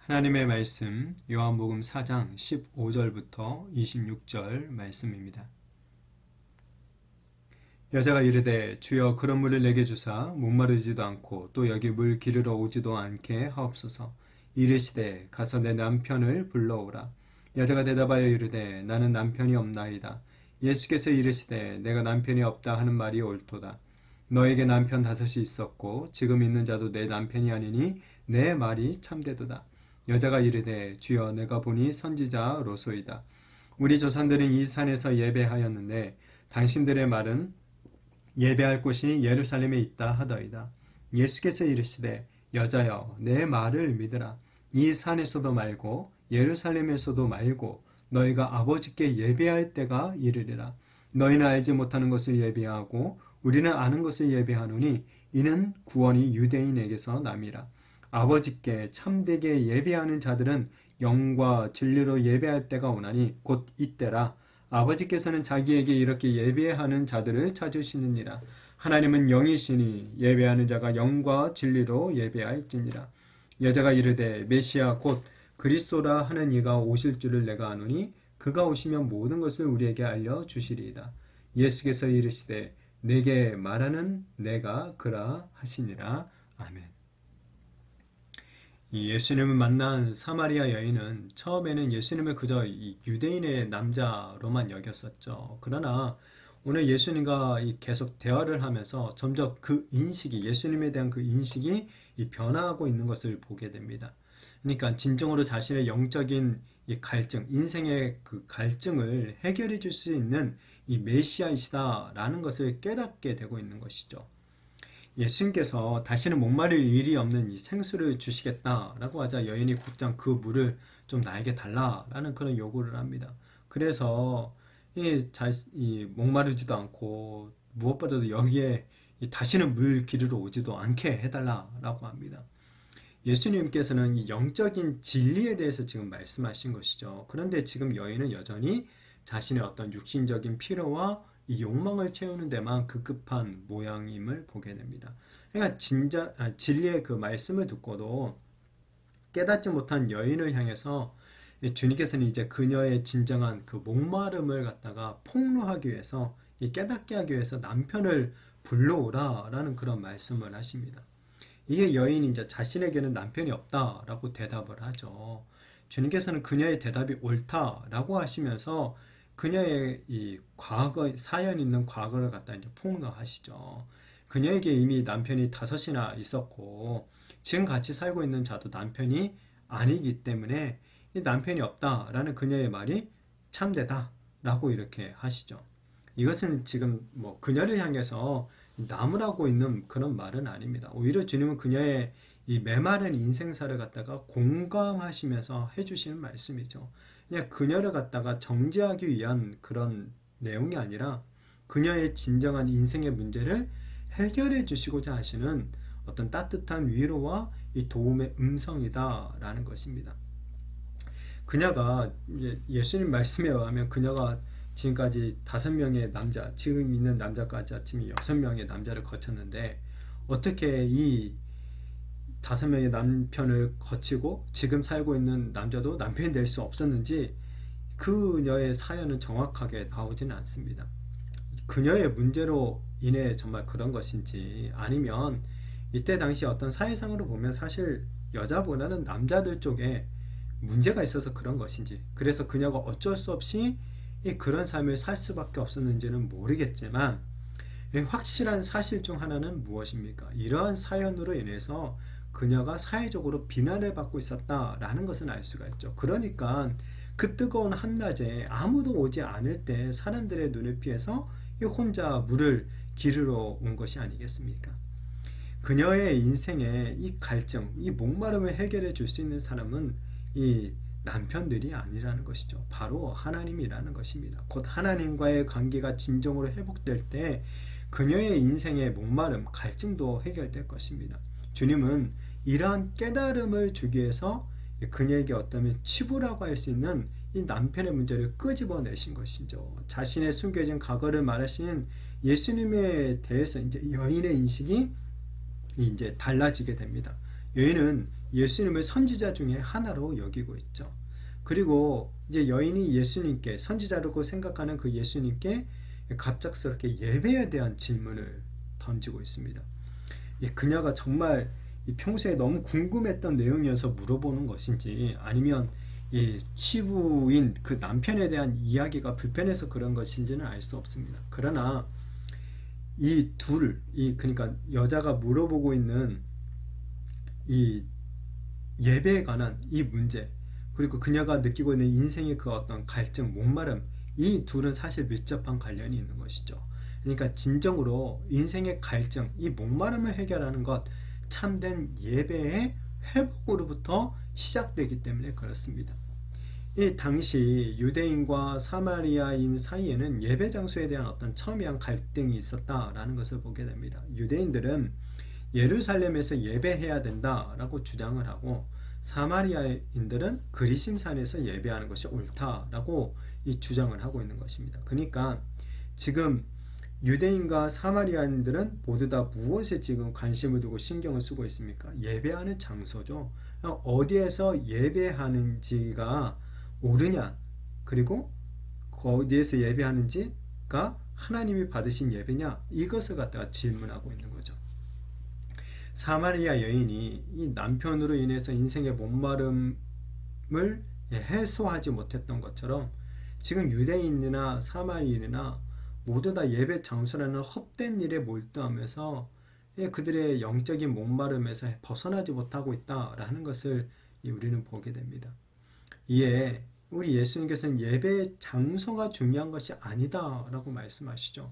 하나님의 말씀 요한복음 4장 15절부터 26절 말씀입니다. 여자가 이르되 주여 그런 물을 내게 주사 목마르지도 않고 또 여기 물 기르러 오지도 않게 하옵소서. 이르시되 가서 내 남편을 불러오라. 여자가 대답하여 이르되 나는 남편이 없나이다. 예수께서 이르시되 내가 남편이 없다 하는 말이 옳도다. 너에게 남편 다섯이 있었고 지금 있는 자도 내 남편이 아니니 내 말이 참되도다. 여자가 이르되 주여 내가 보니 선지자로소이다. 우리 조상들은 이 산에서 예배하였는데 당신들의 말은 예배할 곳이 예루살렘에 있다 하더이다. 예수께서 이르시되 여자여 내 말을 믿으라. 이 산에서도 말고 예루살렘에서도 말고 너희가 아버지께 예배할 때가 이르리라. 너희는 알지 못하는 것을 예배하고 우리는 아는 것을 예배하노니 이는 구원이 유대인에게서 남이라. 아버지께 참되게 예배하는 자들은 영과 진리로 예배할 때가 오나니 곧 이때라. 아버지께서는 자기에게 이렇게 예배하는 자들을 찾으시느니라. 하나님은 영이시니 예배하는 자가 영과 진리로 예배할지니라. 여자가 이르되 메시아 곧 그리스도라 하는 이가 오실 줄을 내가 아노니 그가 오시면 모든 것을 우리에게 알려주시리이다. 예수께서 이르시되 내게 말하는 내가 그라 하시니라. 아멘. 이 예수님을 만난 사마리아 여인은 처음에는 예수님을 그저 이 유대인의 남자로만 여겼었죠. 그러나 오늘 예수님과 계속 대화를 하면서 점점 그 인식이, 예수님에 대한 그 인식이 변화하고 있는 것을 보게 됩니다. 그러니까 진정으로 자신의 영적인 이 갈증, 인생의 그 갈증을 해결해 줄 수 있는 이 메시아이시다라는 것을 깨닫게 되고 있는 것이죠. 예수님께서 다시는 목마를 일이 없는 이 생수를 주시겠다라고 하자 여인이 곧장 그 물을 좀 나에게 달라라는 그런 요구를 합니다. 그래서 이 목마르지도 않고 무엇보다도 여기에 다시는 물 기르러 오지도 않게 해달라라고 합니다. 예수님께서는 이 영적인 진리에 대해서 지금 말씀하신 것이죠. 그런데 지금 여인은 여전히 자신의 어떤 육신적인 필요와 이 욕망을 채우는 데만 급급한 모양임을 보게 됩니다. 그러니까 진리의 그 말씀을 듣고도 깨닫지 못한 여인을 향해서 주님께서는 이제 그녀의 진정한 그 목마름을 갖다가 폭로하기 위해서 깨닫게 하기 위해서 남편을 불러오라라는 그런 말씀을 하십니다. 이게 여인이 이제 자신에게는 남편이 없다라고 대답을 하죠. 주님께서는 그녀의 대답이 옳다라고 하시면서 그녀의 이 과거, 사연 있는 과거를 갖다 이제 폭로하시죠. 그녀에게 이미 남편이 5이나 있었고, 지금 같이 살고 있는 자도 남편이 아니기 때문에 이 남편이 없다라는 그녀의 말이 참되다라고 이렇게 하시죠. 이것은 지금 뭐 그녀를 향해서 나무라고 있는 그런 말은 아닙니다. 오히려 주님은 그녀의 이 메마른 인생사를 갖다가 공감하시면서 해주시는 말씀이죠. 그냥 그녀를 갖다가 정죄하기 위한 그런 내용이 아니라 그녀의 진정한 인생의 문제를 해결해 주시고자 하시는 어떤 따뜻한 위로와 이 도움의 음성이다라는 것입니다. 그녀가 예수님 말씀에 의하면 그녀가 지금까지 5명의 남자, 지금 있는 남자까지 아침에 6명의 남자를 거쳤는데 어떻게 이 5명의 남편을 거치고 지금 살고 있는 남자도 남편이 될 수 없었는지 그녀의 사연은 정확하게 나오지는 않습니다. 그녀의 문제로 인해 정말 그런 것인지 아니면 이때 당시 어떤 사회상으로 보면 사실 여자보다는 남자들 쪽에 문제가 있어서 그런 것인지, 그래서 그녀가 어쩔 수 없이 그런 삶을 살 수밖에 없었는지는 모르겠지만 확실한 사실 중 하나는 무엇입니까? 이러한 사연으로 인해서 그녀가 사회적으로 비난을 받고 있었다라는 것은 알 수가 있죠. 그러니까 그 뜨거운 한낮에 아무도 오지 않을 때 사람들의 눈을 피해서 혼자 물을 기르러 온 것이 아니겠습니까? 그녀의 인생의 이 갈증, 이 목마름을 해결해 줄 수 있는 사람은 이 남편들이 아니라는 것이죠. 바로 하나님이라는 것입니다. 곧 하나님과의 관계가 진정으로 회복될 때 그녀의 인생의 목마름, 갈증도 해결될 것입니다. 주님은 이러한 깨달음을 주기 위해서 그녀에게 어떠면 치부라고 할 수 있는 이 남편의 문제를 끄집어내신 것이죠. 자신의 숨겨진 과거를 말하신 예수님에 대해서 이제 여인의 인식이 이제 달라지게 됩니다. 여인은 예수님을 선지자 중에 하나로 여기고 있죠. 그리고 이제 여인이 예수님께 선지자라고 생각하는 그 예수님께 갑작스럽게 예배에 대한 질문을 던지고 있습니다. 그녀가 정말 평소에 너무 궁금했던 내용이어서 물어보는 것인지 아니면 이 치부인 그 남편에 대한 이야기가 불편해서 그런 것인지는 알 수 없습니다. 그러나 그러니까 여자가 물어보고 있는 이 예배에 관한 이 문제, 그리고 그녀가 느끼고 있는 인생의 그 어떤 갈증, 목마름, 이 둘은 사실 밀접한 관련이 있는 것이죠. 그러니까 진정으로 인생의 갈증, 이 목마름을 해결하는 것, 참된 예배의 회복으로부터 시작되기 때문에 그렇습니다. 이 당시 유대인과 사마리아인 사이에는 예배 장소에 대한 어떤 첨예한 갈등이 있었다라는 것을 보게 됩니다. 유대인들은 예루살렘에서 예배해야 된다라고 주장을 하고, 사마리아인들은 그리심산에서 예배하는 것이 옳다라고 이 주장을 하고 있는 것입니다. 그러니까 지금 유대인과 사마리아인들은 모두 다 무엇에 지금 관심을 두고 신경을 쓰고 있습니까? 예배하는 장소죠. 어디에서 예배하는지가 옳으냐, 그리고 어디에서 예배하는지가 하나님이 받으신 예배냐, 이것을 갖다가 질문하고 있는 거죠. 사마리아 여인이 이 남편으로 인해서 인생의 목마름을 해소하지 못했던 것처럼 지금 유대인이나 사마리아인이나 모두 다 예배 장소라는 헛된 일에 몰두하면서 그들의 영적인 목마름에서 벗어나지 못하고 있다라는 것을 우리는 보게 됩니다. 이에 우리 예수님께서는 예배 장소가 중요한 것이 아니다라고 말씀하시죠.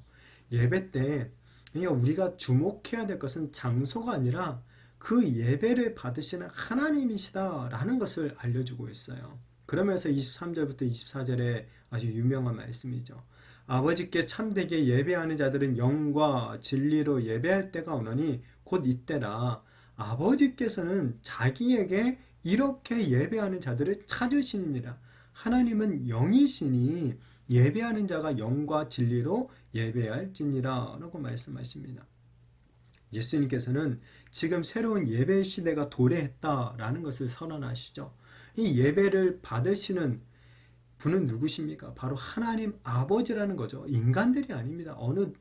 예배 때 그러니까 우리가 주목해야 될 것은 장소가 아니라 그 예배를 받으시는 하나님이시다라는 것을 알려주고 있어요. 그러면서 23절부터 24절에 아주 유명한 말씀이죠. 아버지께 참되게 예배하는 자들은 영과 진리로 예배할 때가 오노니 곧 이때라. 아버지께서는 자기에게 이렇게 예배하는 자들을 찾으시니라. 하나님은 영이시니 예배하는 자가 영과 진리로 예배할지니라 라고 말씀하십니다. 예수님께서는 지금 새로운 예배 시대가 도래했다라는 것을 선언하시죠. 이 예배를 받으시는 분은 누구십니까? 바로 하나님 아버지라는 거죠. 인간들이 아닙니다. 어느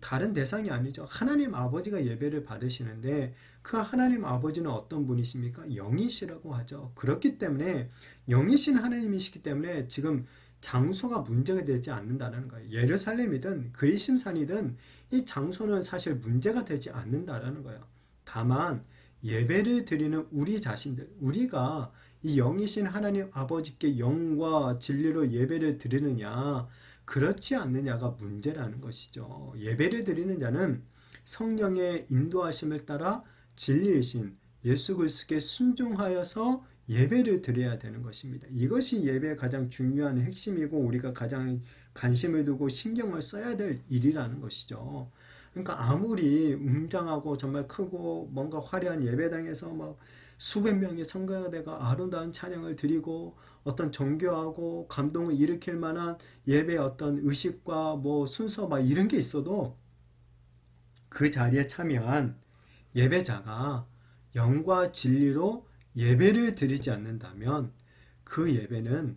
다른 대상이 아니죠. 하나님 아버지가 예배를 받으시는데 그 하나님 아버지는 어떤 분이십니까? 영이시라고 하죠. 그렇기 때문에 영이신 하나님이시기 때문에 지금 장소가 문제가 되지 않는다는 거예요. 예루살렘이든 그리심산이든 이 장소는 사실 문제가 되지 않는다는 거예요. 다만 예배를 드리는 우리 자신들, 우리가 이 영이신 하나님 아버지께 영과 진리로 예배를 드리느냐, 그렇지 않느냐가 문제라는 것이죠. 예배를 드리는 자는 성령의 인도하심을 따라 진리이신 예수 그리스도께 순종하여서 예배를 드려야 되는 것입니다. 이것이 예배의 가장 중요한 핵심이고 우리가 가장 관심을 두고 신경을 써야 될 일이라는 것이죠. 그러니까 아무리 웅장하고 정말 크고 뭔가 화려한 예배당에서 막 수백 명의 성가대가 아름다운 찬양을 드리고 어떤 정교하고 감동을 일으킬 만한 예배의 어떤 의식과 뭐 순서 막 이런 게 있어도 그 자리에 참여한 예배자가 영과 진리로 예배를 드리지 않는다면 그 예배는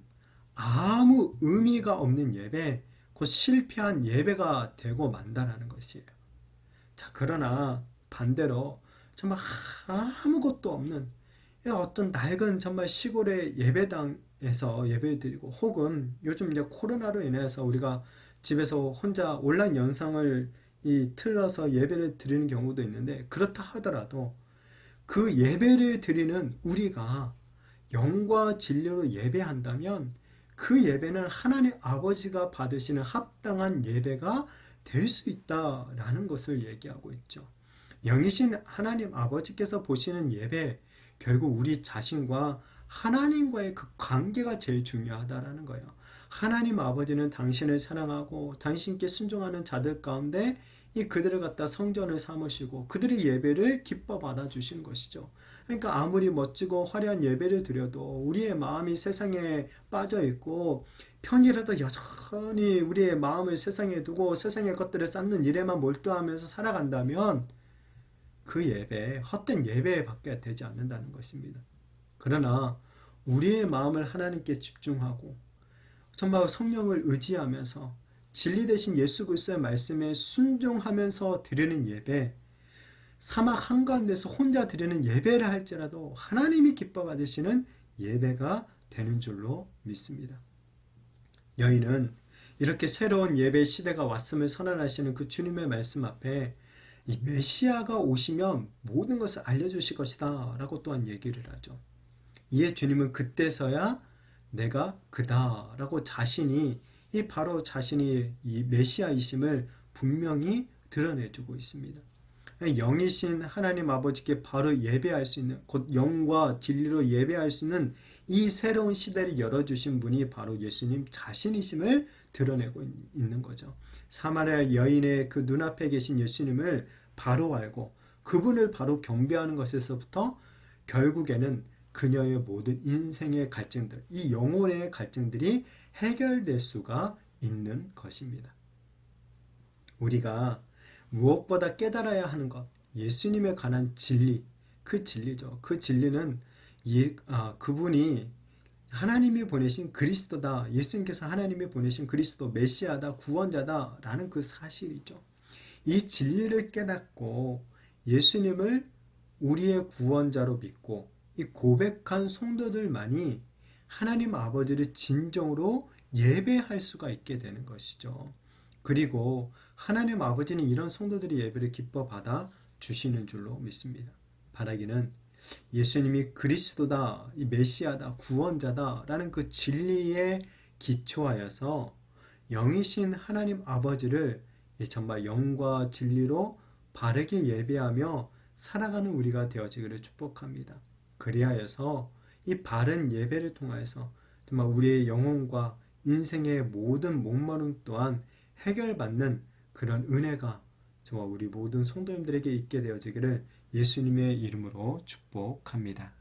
아무 의미가 없는 예배, 곧 실패한 예배가 되고 만다라는 것이에요. 자, 그러나 반대로 정말 아무것도 없는 어떤 낡은 정말 시골의 예배당에서 예배를 드리고, 혹은 요즘 이제 코로나로 인해서 우리가 집에서 혼자 온라인 영상을 틀어서 예배를 드리는 경우도 있는데, 그렇다 하더라도 그 예배를 드리는 우리가 영과 진리로 예배한다면 그 예배는 하나님 아버지가 받으시는 합당한 예배가 될 수 있다라는 것을 얘기하고 있죠. 영이신 하나님 아버지께서 보시는 예배, 결국 우리 자신과 하나님과의 그 관계가 제일 중요하다라는 거예요. 하나님 아버지는 당신을 사랑하고 당신께 순종하는 자들 가운데 그들을 갖다 성전을 삼으시고 그들의 예배를 기뻐 받아주시는 것이죠. 그러니까 아무리 멋지고 화려한 예배를 드려도 우리의 마음이 세상에 빠져 있고 평일에도 여전히 우리의 마음을 세상에 두고 세상의 것들을 쌓는 일에만 몰두하면서 살아간다면 그 예배, 헛된 예배에 밖에 되지 않는다는 것입니다. 그러나 우리의 마음을 하나님께 집중하고 정말 성령을 의지하면서 진리 되신 예수 그리스도의 말씀에 순종하면서 드리는 예배, 사막 한가운데서 혼자 드리는 예배를 할지라도 하나님이 기뻐 받으시는 예배가 되는 줄로 믿습니다. 여인은 이렇게 새로운 예배 시대가 왔음을 선언하시는 그 주님의 말씀 앞에 이 메시아가 오시면 모든 것을 알려주실 것이다 라고 또한 얘기를 하죠. 이에 주님은 그때서야 내가 그다 라고 자신이 바로 자신이 이 메시아이심을 분명히 드러내주고 있습니다. 영이신 하나님 아버지께 바로 예배할 수 있는, 곧 영과 진리로 예배할 수 있는 이 새로운 시대를 열어주신 분이 바로 예수님 자신이심을 드러내고 있는 거죠. 사마리아 여인의 그 눈앞에 계신 예수님을 바로 알고 그분을 바로 경배하는 것에서부터 결국에는 그녀의 모든 인생의 갈증들, 이 영혼의 갈증들이 해결될 수가 있는 것입니다. 우리가 무엇보다 깨달아야 하는 것, 예수님에 관한 진리, 그 진리죠. 그 진리는 그분이 하나님이 보내신 그리스도다. 예수님께서 하나님이 보내신 그리스도, 메시아다, 구원자다 라는 그 사실이죠. 이 진리를 깨닫고 예수님을 우리의 구원자로 믿고 이 고백한 성도들만이 하나님 아버지를 진정으로 예배할 수가 있게 되는 것이죠. 그리고 하나님 아버지는 이런 성도들의 예배를 기뻐 받아 주시는 줄로 믿습니다. 바라기는 예수님이 그리스도다, 이 메시아다, 구원자다 라는 그 진리에 기초하여서 영이신 하나님 아버지를 정말 영과 진리로 바르게 예배하며 살아가는 우리가 되어지기를 축복합니다. 그리하여서 이 바른 예배를 통하여서 정말 우리의 영혼과 인생의 모든 목마름 또한 해결받는 그런 은혜가 저와 우리 모든 성도님들에게 있게 되어지기를 예수님의 이름으로 축복합니다.